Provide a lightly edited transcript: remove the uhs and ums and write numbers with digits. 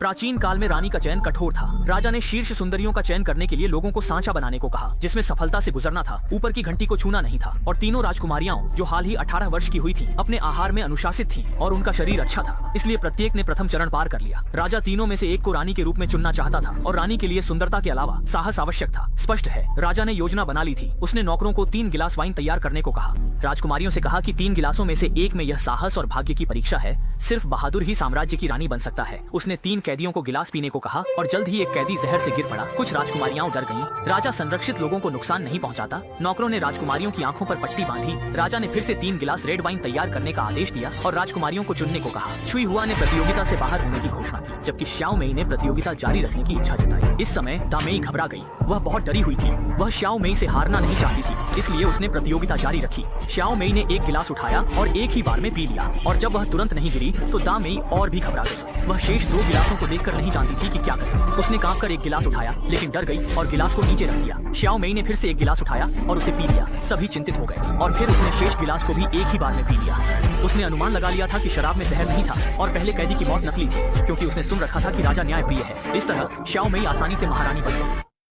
प्राचीन काल में रानी का चयन कठोर था। राजा ने शीर्ष सुंदरियों का चयन करने के लिए लोगों को सांचा बनाने को कहा, जिसमें सफलता से गुजरना था, ऊपर की घंटी को छूना नहीं था। और तीनों राजकुमारियां जो हाल ही 18 वर्ष की हुई थीं, अपने आहार में अनुशासित थीं और उनका शरीर अच्छा था, इसलिए प्रत्येक ने प्रथम चरण पार कर लिया। राजा तीनों में से एक को रानी के रूप में चुनना चाहता था और रानी के लिए सुंदरता के अलावा साहस आवश्यक था। स्पष्ट है, राजा ने योजना बना ली थी। उसने नौकरों को 3 गिलास वाइन तैयार करने को कहा। राजकुमारियों से कहा कि 3 गिलासों में से एक में यह साहस और भाग्य की परीक्षा है, सिर्फ बहादुर ही साम्राज्य की रानी बन सकता है। उसने 3 कैदियों को गिलास पीने को कहा और जल्द ही एक कैदी जहर से गिर पड़ा। कुछ राजकुमारियां डर गईं। राजा संरक्षित लोगों को नुकसान नहीं पहुंचाता। नौकरों ने राजकुमारियों की आंखों पर पट्टी बांधी। राजा ने फिर से 3 गिलास रेड वाइन तैयार करने का आदेश दिया और राजकुमारियों को चुनने को कहा। छुई हुआ ने प्रतियोगिता से बाहर होने की घोषणा की, जबकि श्याओ मेई ने प्रतियोगिता जारी रखने की इच्छा जताई। इस समय दामेई घबरा गई। वह बहुत डरी हुई थी। वह श्याओ मेई से हारना नहीं चाहती थी, इसलिए उसने प्रतियोगिता जारी रखी। श्याओ मेई ने एक गिलास उठाया और एक ही बार में पी लिया, और जब वह तुरंत नहीं गिरी तो दामेई और भी घबरा गई। वह शेष 2 गिलासों को देखकर नहीं जानती थी कि क्या करे। उसने कांपकर एक गिलास उठाया, लेकिन डर गई और गिलास को नीचे रख दिया। श्याओ मेई ने फिर से एक गिलास उठाया और उसे पी लिया। सभी चिंतित हो गए और फिर उसने शेष गिलास को भी एक ही बार में पी लिया। उसने अनुमान लगा लिया था कि शराब में जहर नहीं था और पहले कैदी की मौत नकली थी, क्योंकि उसने सुन रखा था कि राजा न्याय प्रिय है। इस तरह श्याओ मेई आसानी से महारानी बन गई।